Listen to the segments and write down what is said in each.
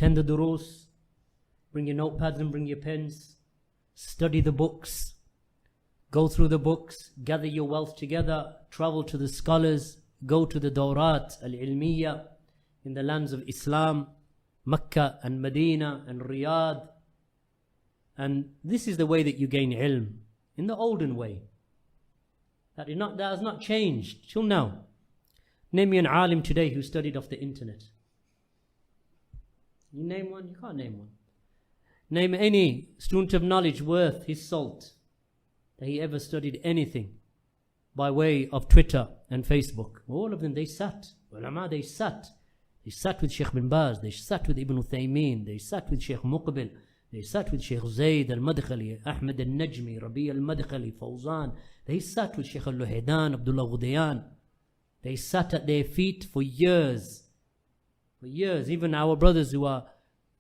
attend the durus, bring your notepads and bring your pens, study the books, go through the books, gather your wealth together, travel to the scholars, go to the dawrat al-ilmiya in the lands of Islam, Mecca and Medina and Riyadh. And this is the way that you gain ilm, in the olden way. That has not changed till now. Name me an alim today who studied off the internet. You name one? You can't name one. Name any student of knowledge worth his salt that he ever studied anything by way of Twitter and Facebook. All of them, they sat. Ulama, they sat. They sat with Sheikh bin Baz, they sat with Ibn Uthaymeen, they sat with Sheikh Muqbil, they sat with Sheikh Zayd al-Madkhali, Ahmed al-Najmi, Rabi al-Madkhali, Fawzan. They sat with Sheikh al-Luhaydan, Abdullah Ghudayan. They sat at their feet for years. For years. Even our brothers who are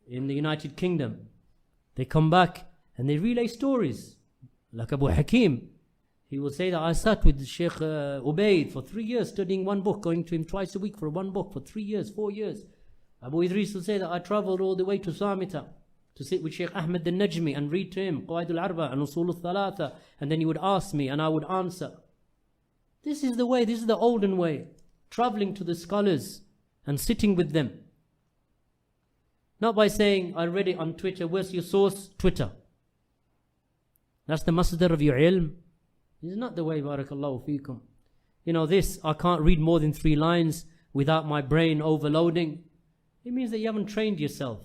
in the United Kingdom, they come back and they relay stories. Like Abu Hakim, he will say that I sat with Sheikh Ubaid for 3 years studying one book, going to him twice a week for one book for 3 years, 4 years. Abu Idris will say that I travelled all the way to Samita to sit with Sheikh Ahmed al-Najmi and read to him Qaaidah al-Arba and Usul al-Thalatha, and then he would ask me and I would answer. This is the way, this is the olden way. Travelling to the scholars and sitting with them. Not by saying, I read it on Twitter. Where's your source? Twitter. That's the masdar of your ilm. This is not the way, barakallahu feekum. You know this, I can't read more than 3 lines without my brain overloading. It means that you haven't trained yourself.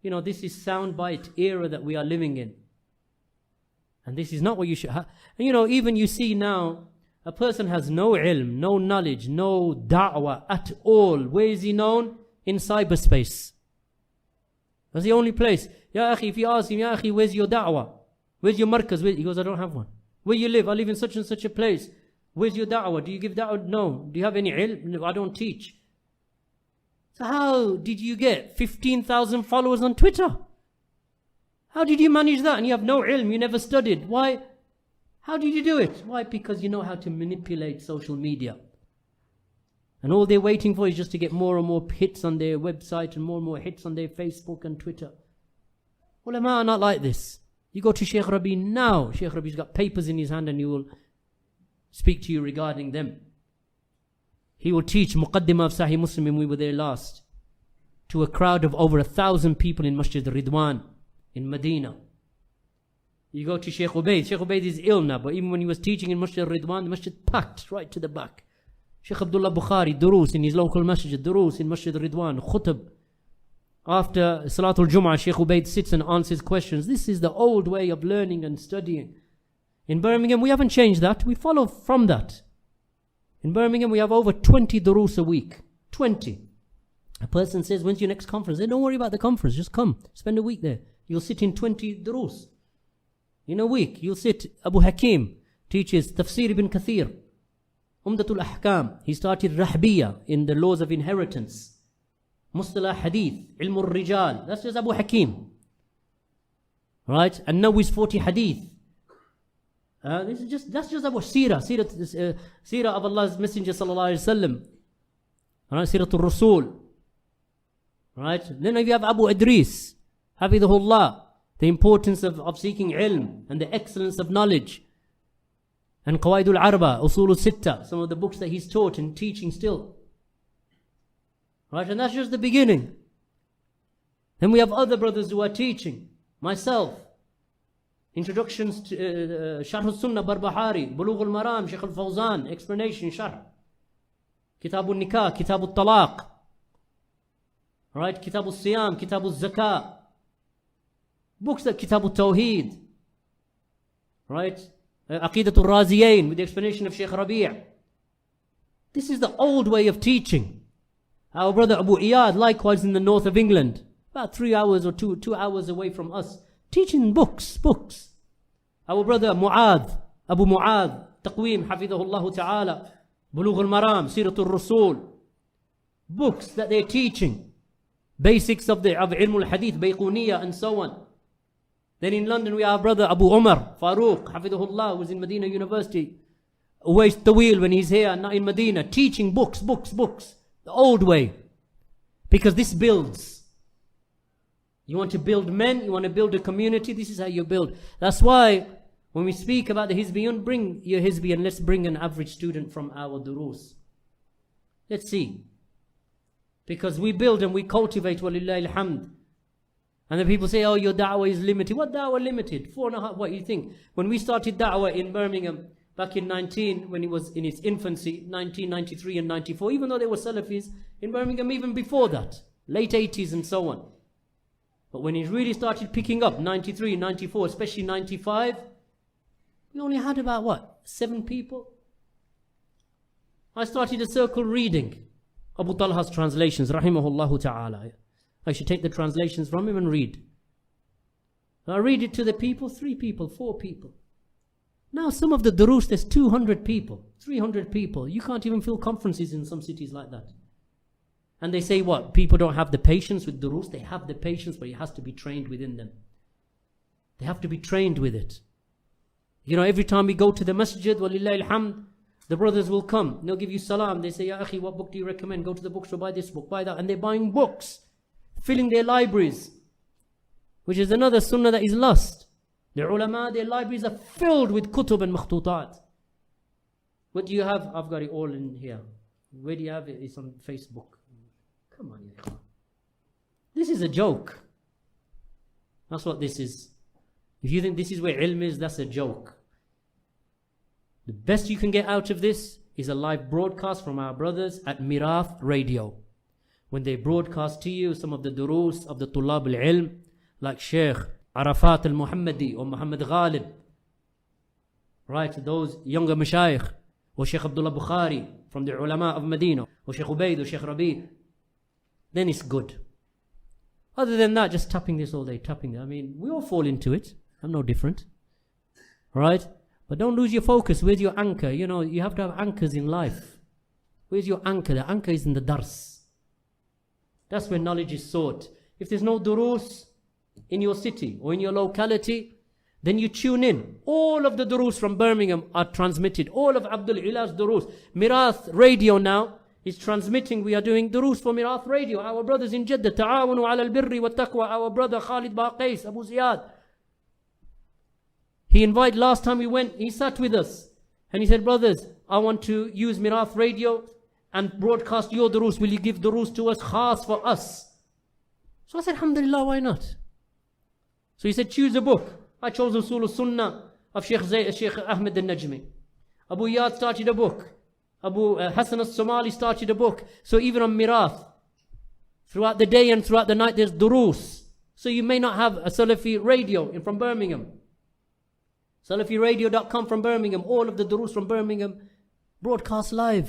You know, this is soundbite era that we are living in. And this is not what you should have. And you know, even you see now, a person has no ilm, no knowledge, no da'wah at all. Where is he known? In cyberspace. That's the only place. Ya akhi, if you ask him, Ya akhi, where's your da'wah? Where's your markaz? He goes, I don't have one. Where you live? I live in such and such a place. Where's your da'wah? Do you give da'wah? No. Do you have any ilm? No, I don't teach. So how did you get 15,000 followers on Twitter? How did you manage that? And you have no ilm, you never studied. Why? How did you do it? Why? Because you know how to manipulate social media. And all they're waiting for is just to get more and more hits on their website and more hits on their Facebook and Twitter. Ulama are not like this. You go to Sheikh Rabi now. Sheikh Rabi's got papers in his hand and he will speak to you regarding them. He will teach Muqaddimah of Sahih Muslim when we were there last to a crowd of over 1,000 people in Masjid Ridwan in Medina. You go to Sheikh Ubaid. Sheikh Ubaid is ill now, but even when he was teaching in Masjid Ridwan, the masjid packed right to the back. Sheikh Abdullah Bukhari, durus in his local masjid, durus in Masjid Ridwan, khutb. After Salatul Jum'ah, Sheikh Ubaid sits and answers questions. This is the old way of learning and studying. In Birmingham, we haven't changed that. We follow from that. In Birmingham, we have over 20 durus a week. 20. A person says, when's your next conference? They don't worry about the conference. Just come. Spend a week there. You'll sit in 20 durus. In a week, you'll sit. Abu Hakim teaches Tafsir ibn Kathir. Umdatul Ahkam. He started Rahbiya in the laws of inheritance. Mustalah Hadith. Ilmul Rijal. That's just Abu Hakim. Right? And now he's 40 Hadith. That's just Abu Seerah of Allah's Messenger sallallahu alaihi wasallam. Right? Seeratul Rasul. Right? Then you have Abu Idris, Hafidhullah, the importance of seeking ilm and the excellence of knowledge. And Qawaidul Arba, Usul Sitta, some of the books that he's taught and teaching still. Right? And that's just the beginning. Then we have other brothers who are teaching. Myself. Introductions to Sharh al-Sunnah Barbahari, Bulugh al-Maram, Sheikh al-Fawzan, explanation, Sharh. Kitab al-Nikah, Kitab al-Talaq. Right? Kitab al-Siyam, Kitab al-Zakah. Books that Kitab al-Tawheed. Right? Aqidat al-Raziyain with the explanation of Sheikh Rabi'. This is the old way of teaching. Our brother Abu Iyad, likewise in the north of England, about 3 hours or 2 hours away from us, teaching books. Our brother Mu'adh, Abu Mu'adh, Taqweem, Hafidhahullah Ta'ala, Bulugh al-Maram, Seeratul Rasul. Books that they're teaching. Basics of Ilm al-Hadith, Bayquniya and so on. Then in London we have brother Abu Umar, Farooq, Hafidhahullah, who was in Medina University. Uwais Tawil when he's here, not in Medina, teaching books. The old way. Because this builds. You want to build men, you want to build a community, this is how you build. That's why when we speak about the Hizbiyun, bring your Hizbi and let's bring an average student from our durus. Let's see. Because we build and we cultivate, walillahi alhamd. And then people say, oh, your da'wah is limited. What da'wah limited? 4.5, what you think? When we started da'wah in Birmingham back in when it was in its infancy, 1993 and 94, even though there were Salafis in Birmingham even before that, late 80s and so on. But when it really started picking up, 93, 94, especially 95, we only had about what? 7 people? I started a circle reading Abu Talha's translations, rahimahullahu ta'ala. I should take the translations from him and read. I read it to the people, 3 people, 4 people. Now some of the durus, there's 200 people, 300 people. You can't even fill conferences in some cities like that. And they say what? People don't have the patience with durus. They have the patience, but it has to be trained within them. They have to be trained with it. You know, every time we go to the masjid, walillahi alhamd, the brothers will come. They'll give you salam. They say, Ya akhi, what book do you recommend? Go to the bookstore, buy this book, buy that. And they're buying books, filling their libraries, which is another sunnah that is lost. The ulama, their libraries are filled with kutub and makhtutat. What do you have? I've got it all in here. Where do you have it? It's on Facebook. Come on, ya. This is a joke. That's what this is. If you think this is where ilm is, that's a joke. The best you can get out of this is a live broadcast from our brothers at Mirath Radio. When they broadcast to you some of the durus of the Tulab al-Ilm, like Sheikh Arafat al-Muhammadi or Muhammad Ghalib, right, those younger mashayikh, or Sheikh Abdullah Bukhari from the ulama of Medina, or Sheikh Ubaid or Sheikh Rabi, then it's good. Other than that, just tapping this all day, tapping that. I mean, we all fall into it. I'm no different. Right? But don't lose your focus. Where's your anchor? You know, you have to have anchors in life. Where's your anchor? The anchor is in the dars. That's where knowledge is sought. If there's no durus in your city or in your locality, then you tune in. All of the durus from Birmingham are transmitted. All of Abdul Ilah's durus. Mirath Radio now is transmitting. We are doing durus for Mirath Radio. Our brothers in Jeddah, Ta'awanu ala al-birri wa taqwa. Our brother Khalid Baqais, Abu Ziyad. He invited, last time we went, he sat with us. And he said, brothers, I want to use Mirath Radio and broadcast your durus. Will you give durus to us, khas for us? So I said, alhamdulillah, why not? So he said, choose a book. I chose Usul al-Sunnah of Sheikh Ahmed al-Najmi. Abu Yad started a book. Abu Hassan al-Somali started a book. So even on Mirath, throughout the day and throughout the night, there's durus. So you may not have a Salafi radio from Birmingham. SalafiRadio.com from Birmingham, all of the durus from Birmingham broadcast live.